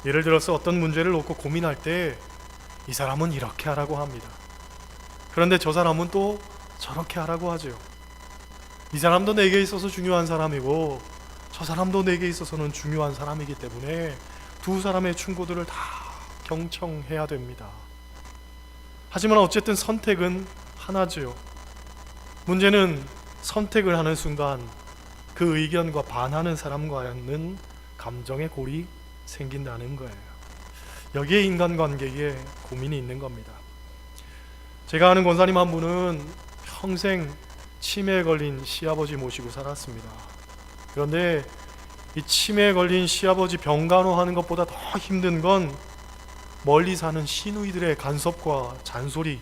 예를 들어서 어떤 문제를 놓고 고민할 때 이 사람은 이렇게 하라고 합니다. 그런데 저 사람은 또 저렇게 하라고 하죠. 이 사람도 내게 있어서 중요한 사람이고 저 사람도 내게 있어서는 중요한 사람이기 때문에 두 사람의 충고들을 다 경청해야 됩니다. 하지만 어쨌든 선택은 하나죠. 문제는 선택을 하는 순간 그 의견과 반하는 사람과는 감정의 골이 생긴다는 거예요. 여기에 인간관계에 고민이 있는 겁니다. 제가 아는 권사님 한 분은 평생 치매에 걸린 시아버지 모시고 살았습니다. 그런데 이 치매에 걸린 시아버지 병간호하는 것보다 더 힘든 건 멀리 사는 시누이들의 간섭과 잔소리,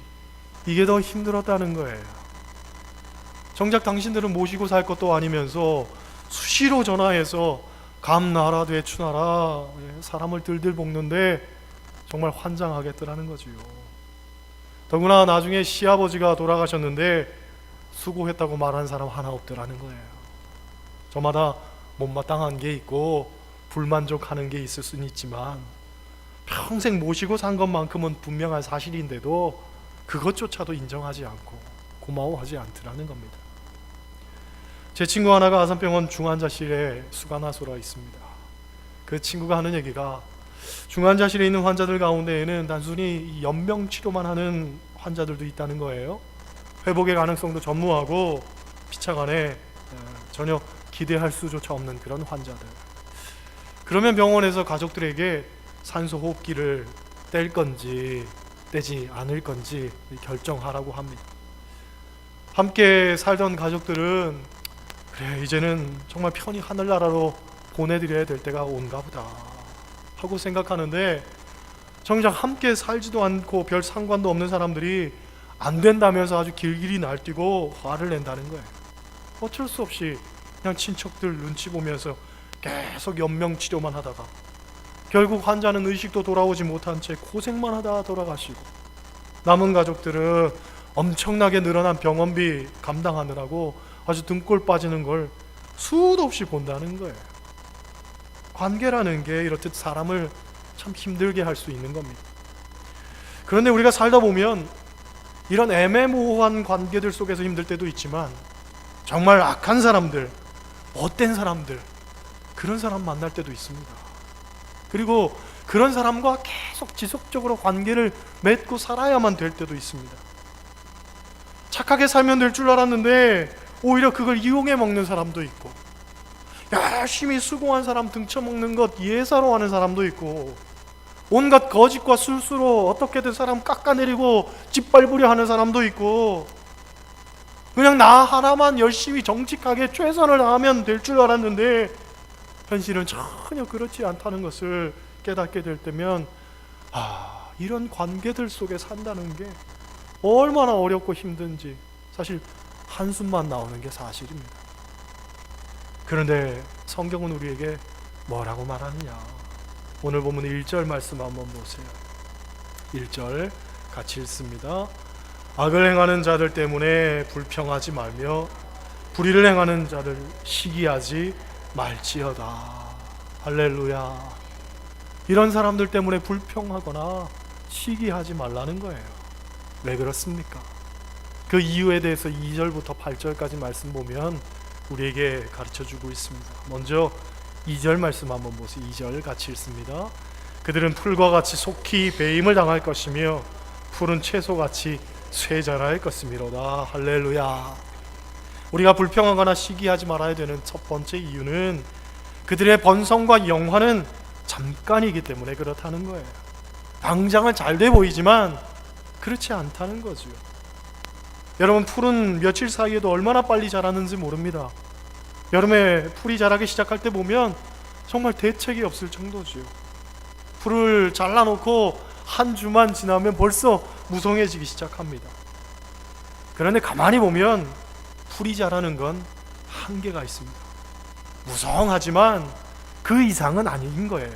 이게 더 힘들었다는 거예요. 정작 당신들은 모시고 살 것도 아니면서 수시로 전화해서 감나라 되추나라 사람을 들들 볶는데 정말 환장하겠더라는 거지요. 더구나 나중에 시아버지가 돌아가셨는데 수고했다고 말하는 사람 하나 없더라는 거예요. 저마다 못마땅한 게 있고 불만족하는 게 있을 수는 있지만 평생 모시고 산 것만큼은 분명한 사실인데도 그것조차도 인정하지 않고 고마워하지 않더라는 겁니다. 제 친구 하나가 아산병원 중환자실에 수간하소라 있습니다. 그 친구가 하는 얘기가 중환자실에 있는 환자들 가운데에는 단순히 연명치료만 하는 환자들도 있다는 거예요. 회복의 가능성도 전무하고 피차간에 전혀 기대할 수조차 없는 그런 환자들. 그러면 병원에서 가족들에게 산소 호흡기를 뗄 건지 떼지 않을 건지 결정하라고 합니다. 함께 살던 가족들은 그래, 이제는 정말 편히 하늘나라로 보내드려야 될 때가 온가 보다 하고 생각하는데, 정작 함께 살지도 않고 별 상관도 없는 사람들이 안 된다면서 아주 길길이 날뛰고 화를 낸다는 거예요. 어쩔 수 없이 그냥 친척들 눈치 보면서 계속 연명치료만 하다가 결국 환자는 의식도 돌아오지 못한 채 고생만 하다 돌아가시고, 남은 가족들은 엄청나게 늘어난 병원비 감당하느라고 아주 등골 빠지는 걸 수도 없이 본다는 거예요. 관계라는 게 이렇듯 사람을 참 힘들게 할 수 있는 겁니다. 그런데 우리가 살다 보면 이런 애매모호한 관계들 속에서 힘들 때도 있지만 정말 악한 사람들, 못된 사람들, 그런 사람 만날 때도 있습니다. 그리고 그런 사람과 계속 지속적으로 관계를 맺고 살아야만 될 때도 있습니다. 착하게 살면 될 줄 알았는데 오히려 그걸 이용해 먹는 사람도 있고, 열심히 수고한 사람 등쳐먹는 것 예사로 하는 사람도 있고, 온갖 거짓과 술수로 어떻게든 사람 깎아내리고 짓밟으려 하는 사람도 있고, 그냥 나 하나만 열심히 정직하게 최선을 다하면 될 줄 알았는데 현실은 전혀 그렇지 않다는 것을 깨닫게 될 때면 이런 관계들 속에 산다는 게 얼마나 어렵고 힘든지 사실 한숨만 나오는 게 사실입니다. 그런데 성경은 우리에게 뭐라고 말하느냐? 오늘 본문 1절 말씀 한번 보세요. 1절 같이 읽습니다. 악을 행하는 자들 때문에 불평하지 말며 불의를 행하는 자를 시기하지 말지어다. 할렐루야. 이런 사람들 때문에 불평하거나 시기하지 말라는 거예요. 왜 그렇습니까? 그 이유에 대해서 2절부터 8절까지 말씀 보면 우리에게 가르쳐주고 있습니다. 먼저 2절 말씀 한번 보세요. 2절 같이 읽습니다. 그들은 풀과 같이 속히 배임을 당할 것이며 푸른 채소같이 쇠자랄 것이미로다. 할렐루야. 우리가 불평하거나 시기하지 말아야 되는 첫 번째 이유는 그들의 번성과 영화는 잠깐이기 때문에 그렇다는 거예요. 당장은 잘 돼 보이지만 그렇지 않다는 거죠. 여러분, 풀은 며칠 사이에도 얼마나 빨리 자라는지 모릅니다. 여름에 풀이 자라기 시작할 때 보면 정말 대책이 없을 정도지요. 풀을 잘라놓고 한 주만 지나면 벌써 무성해지기 시작합니다. 그런데 가만히 보면 풀이 자라는 건 한계가 있습니다. 무성하지만 그 이상은 아닌 거예요.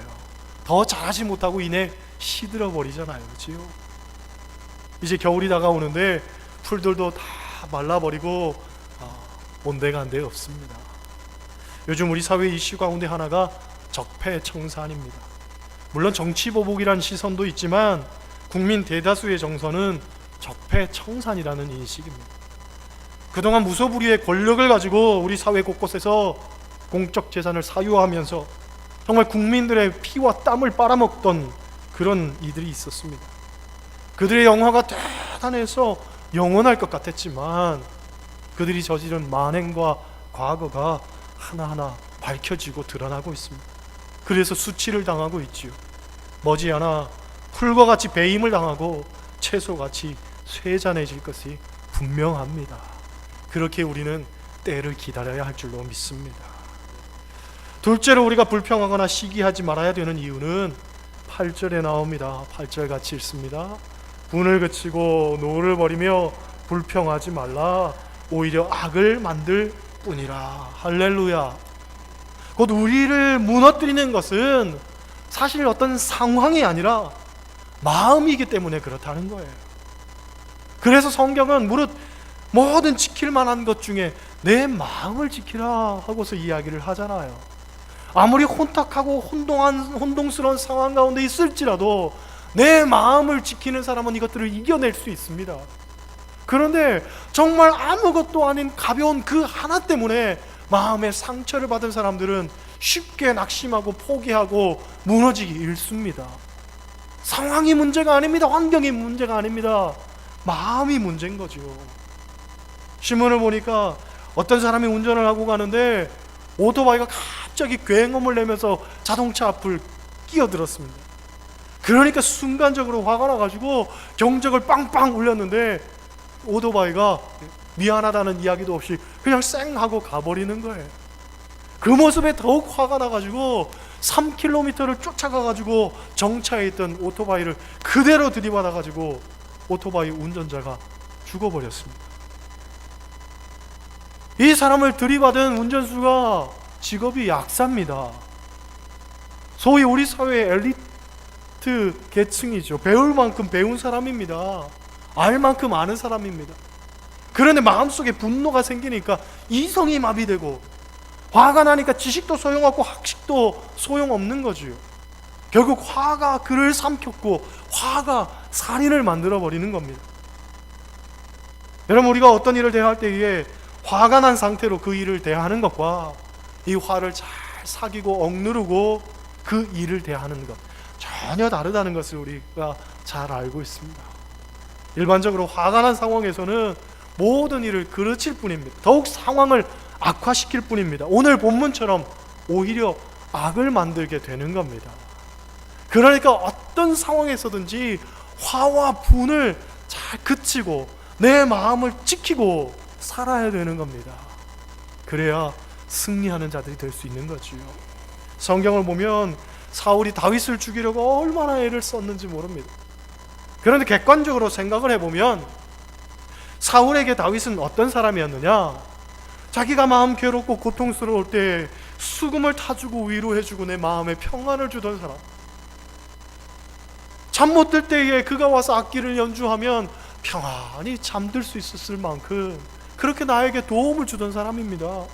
더 자라지 못하고 이내 시들어 버리잖아요. 그렇지요? 이제 겨울이 다가오는데 풀들도 다 말라버리고 온데간데 없습니다. 요즘 우리 사회 이슈 가운데 하나가 적폐청산입니다. 물론 정치보복이라는 시선도 있지만 국민 대다수의 정서는 적폐청산이라는 인식입니다. 그동안 무소불위의 권력을 가지고 우리 사회 곳곳에서 공적 재산을 사유하면서 정말 국민들의 피와 땀을 빨아먹던 그런 이들이 있었습니다. 그들의 영화가 대단해서 영원할 것 같았지만 그들이 저지른 만행과 과거가 하나하나 밝혀지고 드러나고 있습니다. 그래서 수치를 당하고 있지요. 머지않아 풀과 같이 배임을 당하고 채소같이 쇠잔해질 것이 분명합니다. 그렇게 우리는 때를 기다려야 할 줄로 믿습니다. 둘째로 우리가 불평하거나 시기하지 말아야 되는 이유는 8절에 나옵니다. 8절 같이 읽습니다. 분을 그치고 노를 버리며 불평하지 말라. 오히려 악을 만들 뿐이라. 할렐루야. 곧 우리를 무너뜨리는 것은 사실 어떤 상황이 아니라 마음이기 때문에 그렇다는 거예요. 그래서 성경은 무릇 모든 지킬 만한 것 중에 내 마음을 지키라 하고서 이야기를 하잖아요. 아무리 혼탁하고 혼동스러운 상황 가운데 있을지라도 내 마음을 지키는 사람은 이것들을 이겨낼 수 있습니다. 그런데 정말 아무것도 아닌 가벼운 그 하나 때문에 마음의 상처를 받은 사람들은 쉽게 낙심하고 포기하고 무너지기 일쑤입니다. 상황이 문제가 아닙니다. 환경이 문제가 아닙니다. 마음이 문제인 거죠. 신문을 보니까 어떤 사람이 운전을 하고 가는데 오토바이가 갑자기 굉음을 내면서 자동차 앞을 끼어들었습니다. 그러니까 순간적으로 화가 나가지고 경적을 빵빵 울렸는데 오토바이가 미안하다는 이야기도 없이 그냥 쌩 하고 가버리는 거예요. 그 모습에 더욱 화가 나가지고 3km를 쫓아가가지고 정차해 있던 오토바이를 그대로 들이받아가지고 오토바이 운전자가 죽어버렸습니다. 이 사람을 들이받은 운전수가 직업이 약사입니다. 소위 우리 사회의 엘리트 계층이죠. 배울 만큼 배운 사람입니다. 알 만큼 아는 사람입니다. 그런데 마음속에 분노가 생기니까 이성이 마비되고 화가 나니까 지식도 소용없고 학식도 소용없는 거지요. 결국 화가 그를 삼켰고 화가 살인을 만들어버리는 겁니다. 여러분, 우리가 어떤 일을 대할 때에 화가 난 상태로 그 일을 대하는 것과 이 화를 잘 사귀고 억누르고 그 일을 대하는 것 전혀 다르다는 것을 우리가 잘 알고 있습니다. 일반적으로 화가 난 상황에서는 모든 일을 그르칠 뿐입니다. 더욱 상황을 악화시킬 뿐입니다. 오늘 본문처럼 오히려 악을 만들게 되는 겁니다. 그러니까 어떤 상황에서든지 화와 분을 잘 그치고 내 마음을 지키고 살아야 되는 겁니다. 그래야 승리하는 자들이 될 수 있는 거지요. 성경을 보면 사울이 다윗을 죽이려고 얼마나 애를 썼는지 모릅니다. 그런데 객관적으로 생각을 해보면 사울에게 다윗은 어떤 사람이었느냐? 자기가 마음 괴롭고 고통스러울 때 수금을 타주고 위로해주고 내 마음에 평안을 주던 사람. 잠 못 들 때에 그가 와서 악기를 연주하면 평안히 잠들 수 있었을 만큼 그렇게 나에게 도움을 주던 사람입니다.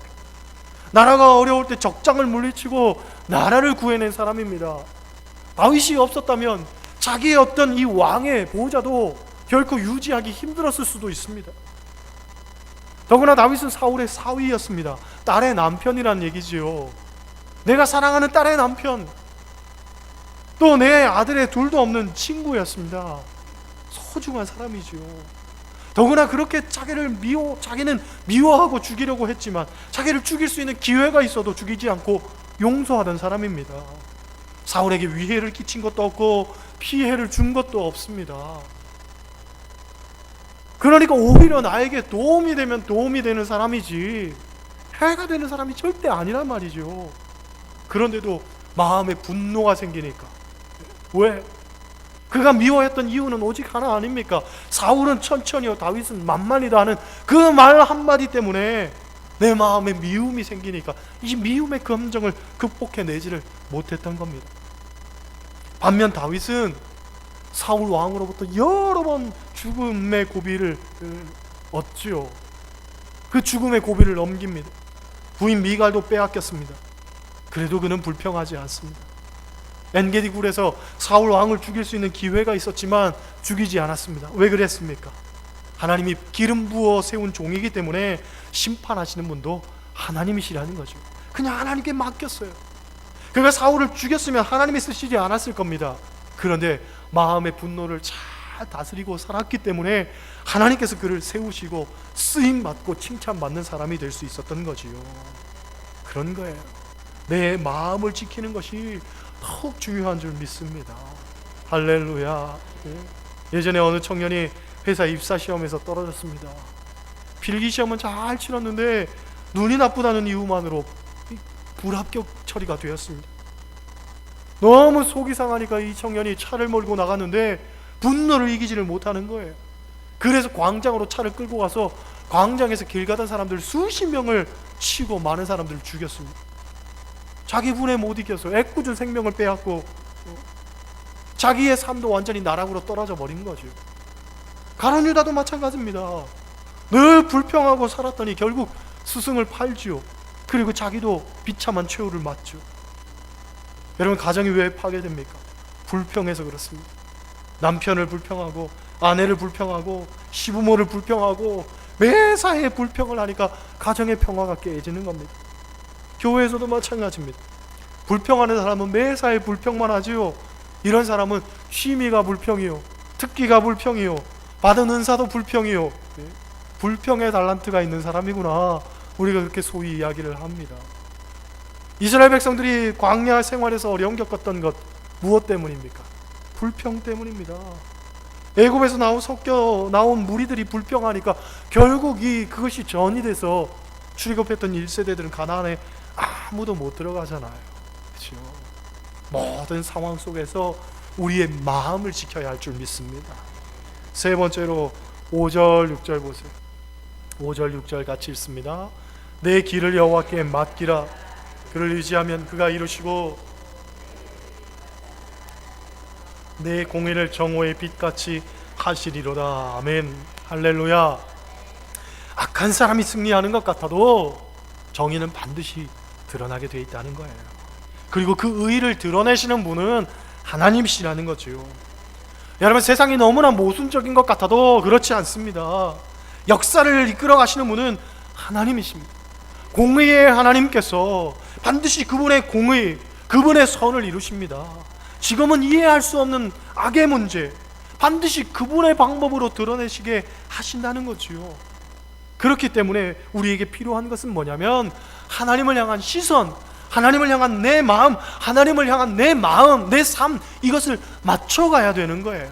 나라가 어려울 때 적장을 물리치고 나라를 구해낸 사람입니다. 다윗이 없었다면 자기의 어떤 이 왕의 보호자도 결코 유지하기 힘들었을 수도 있습니다. 더구나 다윗은 사울의 사위였습니다. 딸의 남편이란 얘기지요. 내가 사랑하는 딸의 남편, 또 내 아들의 둘도 없는 친구였습니다. 소중한 사람이지요. 더구나 그렇게 자기는 미워하고 죽이려고 했지만 자기를 죽일 수 있는 기회가 있어도 죽이지 않고 용서하던 사람입니다. 사울에게 위해를 끼친 것도 없고 피해를 준 것도 없습니다. 그러니까 오히려 나에게 도움이 되면 도움이 되는 사람이지 해가 되는 사람이 절대 아니란 말이죠. 그런데도 마음에 분노가 생기니까. 왜? 그가 미워했던 이유는 오직 하나 아닙니까? 사울은 천천히요, 다윗은 만만이다 하는 그 말 한마디 때문에 내 마음에 미움이 생기니까 이 미움의 감정을 극복해내지를 못했던 겁니다. 반면 다윗은 사울 왕으로부터 여러 번 죽음의 고비를 얻지요. 그 죽음의 고비를 넘깁니다. 부인 미갈도 빼앗겼습니다. 그래도 그는 불평하지 않습니다. 엔게디 굴에서 사울 왕을 죽일 수 있는 기회가 있었지만 죽이지 않았습니다. 왜 그랬습니까? 하나님이 기름 부어 세운 종이기 때문에 심판하시는 분도 하나님이시라는 거죠. 그냥 하나님께 맡겼어요. 그가 사울을 죽였으면 하나님이 쓰시지 않았을 겁니다. 그런데 마음의 분노를 잘 다스리고 살았기 때문에 하나님께서 그를 세우시고 쓰임받고 칭찬받는 사람이 될 수 있었던 거지요. 그런 거예요. 내 마음을 지키는 것이 더욱 중요한 줄 믿습니다. 할렐루야. 예전에 어느 청년이 회사 입사 시험에서 떨어졌습니다. 필기 시험은 잘 치렀는데 눈이 나쁘다는 이유만으로 불합격 처리가 되었습니다. 너무 속이 상하니까 이 청년이 차를 몰고 나갔는데 분노를 이기지를 못하는 거예요. 그래서 광장으로 차를 끌고 가서 광장에서 길 가던 사람들 수십 명을 치고 많은 사람들을 죽였습니다. 자기 분에 못 이겨서 애꿎은 생명을 빼앗고 자기의 삶도 완전히 나락으로 떨어져 버린 거죠. 가룟 유다도 마찬가지입니다. 늘 불평하고 살았더니 결국 스승을 팔지요. 그리고 자기도 비참한 최후를 맞죠. 여러분, 가정이 왜 파괴됩니까? 불평해서 그렇습니다. 남편을 불평하고 아내를 불평하고 시부모를 불평하고 매사에 불평을 하니까 가정의 평화가 깨지는 겁니다. 교회에서도 마찬가지입니다. 불평하는 사람은 매사에 불평만 하지요. 이런 사람은 취미가 불평이요, 특기가 불평이요, 받은 은사도 불평이요. 불평의 달란트가 있는 사람이구나, 우리가 그렇게 소위 이야기를 합니다. 이스라엘 백성들이 광야 생활에서 어려움 겪었던 것 무엇 때문입니까? 불평 때문입니다. 애굽에서 섞여 나온 무리들이 불평하니까 결국 그것이 전이 돼서 출애굽했던 1세대들은 가나안에 아무도 못 들어가잖아요. 그렇죠? 모든 상황 속에서 우리의 마음을 지켜야 할 줄 믿습니다. 세 번째로 5절 6절 보세요. 5절 6절 같이 읽습니다. 내 길을 여호와께 맡기라. 그를 의지하면 그가 이루시고 내 공의를 정오의 빛같이 하시리로다. 아멘. 할렐루야. 악한 사람이 승리하는 것 같아도 정의는 반드시 드러나게 돼 있다는 거예요. 그리고 그 의를 드러내시는 분은 하나님이시라는 거죠. 여러분, 세상이 너무나 모순적인 것 같아도 그렇지 않습니다. 역사를 이끌어 가시는 분은 하나님이십니다. 공의의 하나님께서 반드시 그분의 공의, 그분의 선을 이루십니다. 지금은 이해할 수 없는 악의 문제 반드시 그분의 방법으로 드러내시게 하신다는 거지요. 그렇기 때문에 우리에게 필요한 것은 뭐냐면 하나님을 향한 시선, 하나님을 향한 내 마음, 하나님을 향한 내 마음, 내 삶, 이것을 맞춰가야 되는 거예요.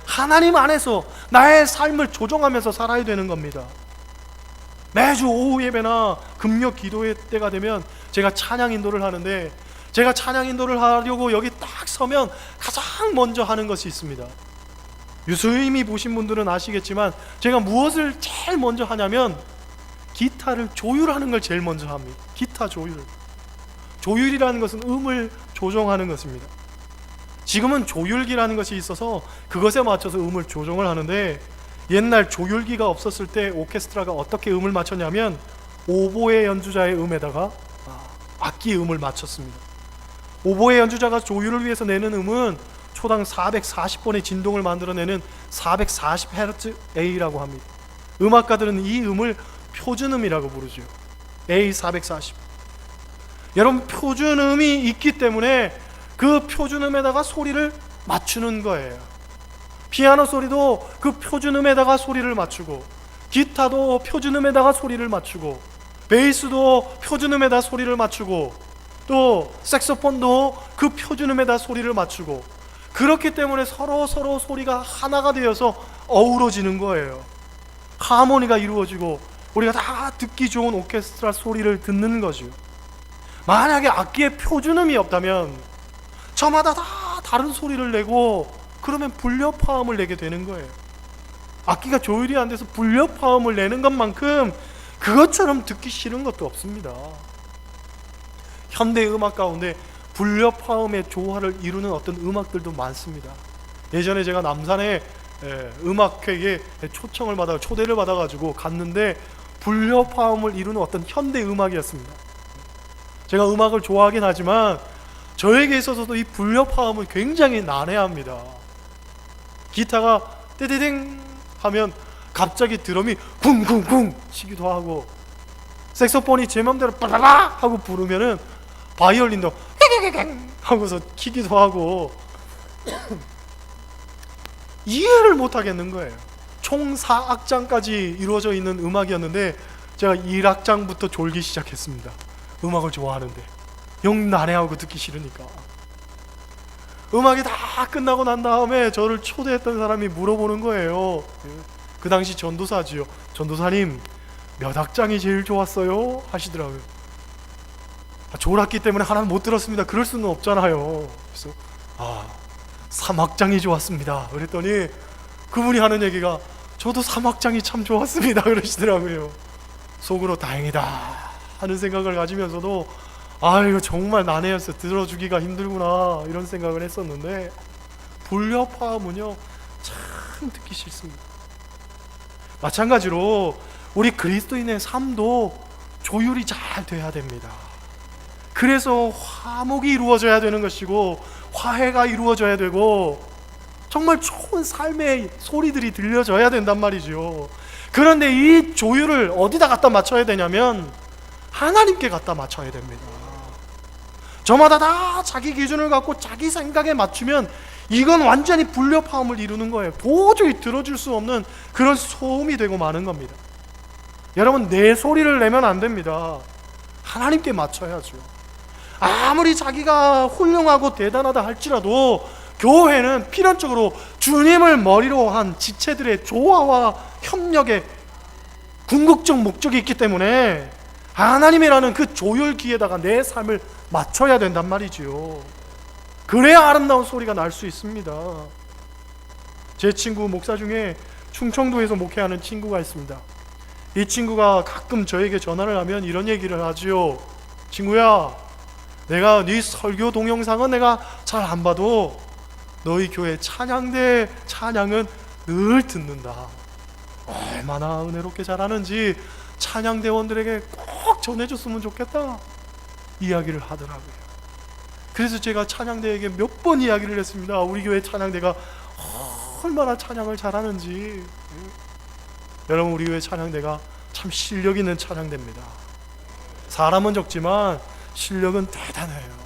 하나님 안에서 나의 삶을 조정하면서 살아야 되는 겁니다. 매주 오후 예배나 금요 기도회 때가 되면 제가 찬양 인도를 하는데, 제가 찬양 인도를 하려고 여기 딱 서면 가장 먼저 하는 것이 있습니다. 유수임이 보신 분들은 아시겠지만 제가 무엇을 제일 먼저 하냐면 기타를 조율하는 걸 제일 먼저 합니다. 기타 조율. 조율이라는 것은 음을 조정하는 것입니다. 지금은 조율기라는 것이 있어서 그것에 맞춰서 음을 조정을 하는데, 옛날 조율기가 없었을 때 오케스트라가 어떻게 음을 맞췄냐면 오보에 연주자의 음에다가 악기의 음을 맞췄습니다. 오보에 연주자가 조율을 위해서 내는 음은 초당 440번의 진동을 만들어내는 440Hz A라고 합니다. 음악가들은 이 음을 표준음이라고 부르죠. A440. 여러분, 표준음이 있기 때문에 그 표준음에다가 소리를 맞추는 거예요. 피아노 소리도 그 표준음에다가 소리를 맞추고, 기타도 표준음에다가 소리를 맞추고, 베이스도 표준음에다 소리를 맞추고, 또 색소폰도 그 표준음에다 소리를 맞추고, 그렇기 때문에 서로 소리가 하나가 되어서 어우러지는 거예요. 하모니가 이루어지고 우리가 다 듣기 좋은 오케스트라 소리를 듣는 거죠. 만약에 악기에 표준음이 없다면 저마다 다 다른 소리를 내고, 그러면 불협화음을 내게 되는 거예요. 악기가 조율이 안 돼서 불협화음을 내는 것만큼 그것처럼 듣기 싫은 것도 없습니다. 현대 음악 가운데 불협화음의 조화를 이루는 어떤 음악들도 많습니다. 예전에 제가 남산에 음악회에 초대를 받아가지고 갔는데 불협화음을 이루는 어떤 현대 음악이었습니다. 제가 음악을 좋아하긴 하지만 저에게 있어서도 이 불협화음은 굉장히 난해합니다. 기타가 떼떼댕 하면 갑자기 드럼이 쿵쿵쿵 치기도 하고, 색소폰이 제 맘대로 빠라라 하고 부르면은 바이올린도 하고서 키기도 하고 이해를 못 하겠는 거예요. 총 4악장까지 이루어져 있는 음악이었는데 제가 1악장부터 졸기 시작했습니다. 음악을 좋아하는데 영 난해하고 듣기 싫으니까. 음악이 다 끝나고 난 다음에 저를 초대했던 사람이 물어보는 거예요. 그 당시 전도사지요. 전도사님, 몇 악장이 제일 좋았어요? 하시더라고요. 졸았기 때문에 하나는 못 들었습니다. 그럴 수는 없잖아요. 그래서 3악장이 좋았습니다. 그랬더니 그분이 하는 얘기가 저도 3악장이 참 좋았습니다. 그러시더라고요. 속으로 다행이다 하는 생각을 가지면서도 이거 정말 난해해서 들어주기가 힘들구나 이런 생각을 했었는데, 불협화음은요 참 듣기 싫습니다. 마찬가지로 우리 그리스도인의 삶도 조율이 잘 돼야 됩니다. 그래서 화목이 이루어져야 되는 것이고 화해가 이루어져야 되고 정말 좋은 삶의 소리들이 들려져야 된단 말이죠. 그런데 이 조율을 어디다 갖다 맞춰야 되냐면 하나님께 갖다 맞춰야 됩니다. 저마다 다 자기 기준을 갖고 자기 생각에 맞추면 이건 완전히 불협화음을 이루는 거예요. 도저히 들어줄 수 없는 그런 소음이 되고 마는 겁니다. 여러분, 내 소리를 내면 안 됩니다. 하나님께 맞춰야죠. 아무리 자기가 훌륭하고 대단하다 할지라도 교회는 필연적으로 주님을 머리로 한 지체들의 조화와 협력의 궁극적 목적이 있기 때문에 하나님이라는 그 조율기에다가 내 삶을 맞춰야 된단 말이지요. 그래야 아름다운 소리가 날 수 있습니다. 제 친구 목사 중에 충청도에서 목회하는 친구가 있습니다. 이 친구가 가끔 저에게 전화를 하면 이런 얘기를 하지요. 친구야, 내가 네 설교 동영상은 내가 잘 안 봐도 너희 교회 찬양대 찬양은 늘 듣는다. 얼마나 은혜롭게 잘하는지 찬양대원들에게 꼭 전해줬으면 좋겠다 이야기를 하더라고요. 그래서 제가 찬양대에게 몇 번 이야기를 했습니다. 우리 교회 찬양대가 얼마나 찬양을 잘하는지. 여러분, 우리 교회 찬양대가 참 실력 있는 찬양대입니다. 사람은 적지만 실력은 대단해요.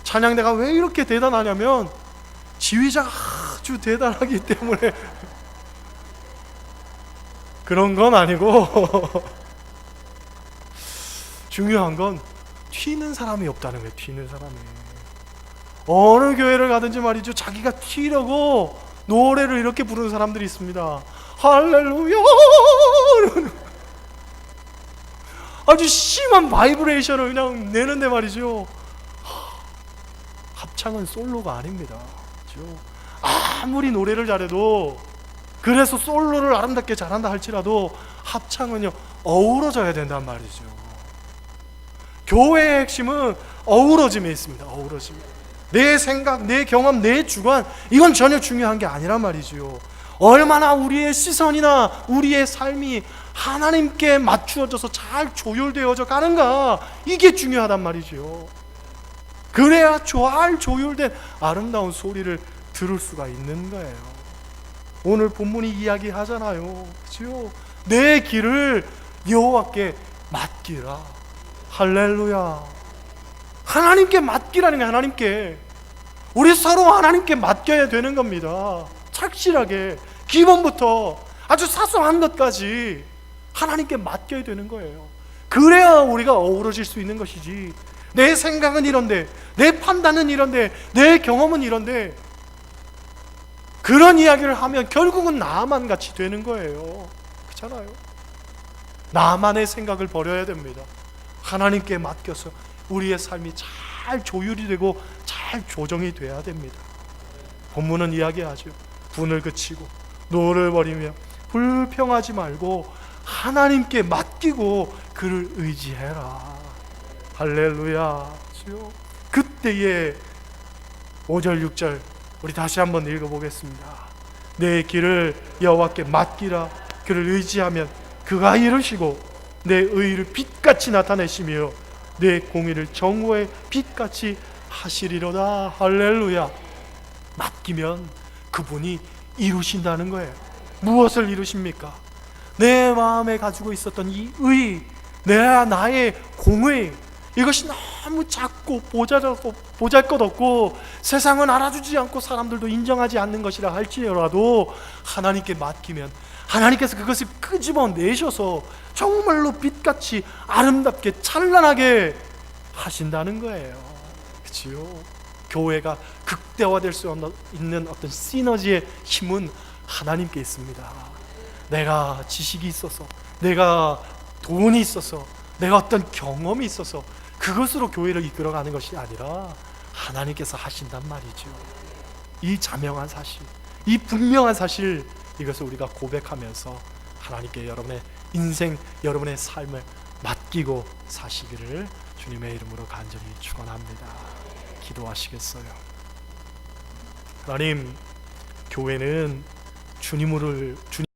찬양대가 왜 이렇게 대단하냐면 지휘자가 아주 대단하기 때문에 그런 건 아니고 중요한 건 튀는 사람이 없다는 거예요. 튀는 사람이. 어느 교회를 가든지 말이죠, 자기가 튀려고 노래를 이렇게 부르는 사람들이 있습니다. 할렐루야. 아주 심한 바이브레이션을 그냥 내는데 말이죠, 합창은 솔로가 아닙니다. 그렇죠? 아무리 노래를 잘해도, 그래서 솔로를 아름답게 잘한다 할지라도 합창은요 어우러져야 된단 말이죠. 교회의 핵심은 어우러짐에 있습니다. 어우러짐. 내 생각, 내 경험, 내 주관, 이건 전혀 중요한 게 아니란 말이죠. 얼마나 우리의 시선이나 우리의 삶이 하나님께 맞추어져서 잘 조율되어져 가는가, 이게 중요하단 말이죠. 그래야 잘 조율된 아름다운 소리를 들을 수가 있는 거예요. 오늘 본문이 이야기하잖아요. 그렇죠? 내 길을 여호와께 맡기라. 할렐루야. 하나님께 맡기라는 게, 하나님께. 우리 서로 하나님께 맡겨야 되는 겁니다. 착실하게 기본부터 아주 사소한 것까지 하나님께 맡겨야 되는 거예요. 그래야 우리가 어우러질 수 있는 것이지, 내 생각은 이런데, 내 판단은 이런데, 내 경험은 이런데, 그런 이야기를 하면 결국은 나만 같이 되는 거예요. 그렇잖아요. 나만의 생각을 버려야 됩니다. 하나님께 맡겨서 우리의 삶이 잘 조율이 되고 잘 조정이 돼야 됩니다. 본문은 이야기하죠. 분을 그치고 노를 버리며 불평하지 말고 하나님께 맡기고 그를 의지해라. 할렐루야. 그때에 5절 6절 우리 다시 한번 읽어보겠습니다. 내 길을 여호와께 맡기라. 그를 의지하면 그가 이루시고 내 의를 빛같이 나타내시며 내 공의를 정오의 빛같이 하시리로다. 할렐루야. 맡기면 그분이 이루신다는 거예요. 무엇을 이루십니까? 내 마음에 가지고 있었던 이 의, 나의 공의, 이것이 너무 작고 보잘것없고 세상은 알아주지 않고 사람들도 인정하지 않는 것이라 할지라도 하나님께 맡기면 하나님께서 그것을 끄집어내셔서 정말로 빛같이 아름답게 찬란하게 하신다는 거예요. 그치요? 교회가 극대화될 수 있는 어떤 시너지의 힘은 하나님께 있습니다. 내가 지식이 있어서, 내가 돈이 있어서, 내가 어떤 경험이 있어서 그것으로 교회를 이끌어가는 것이 아니라 하나님께서 하신단 말이죠. 이 자명한 사실, 이 분명한 사실, 이것을 우리가 고백하면서 하나님께 여러분의 인생, 여러분의 삶을 맡기고 사시기를 주님의 이름으로 간절히 축원합니다. 기도하시겠어요? 하나님, 교회는 주님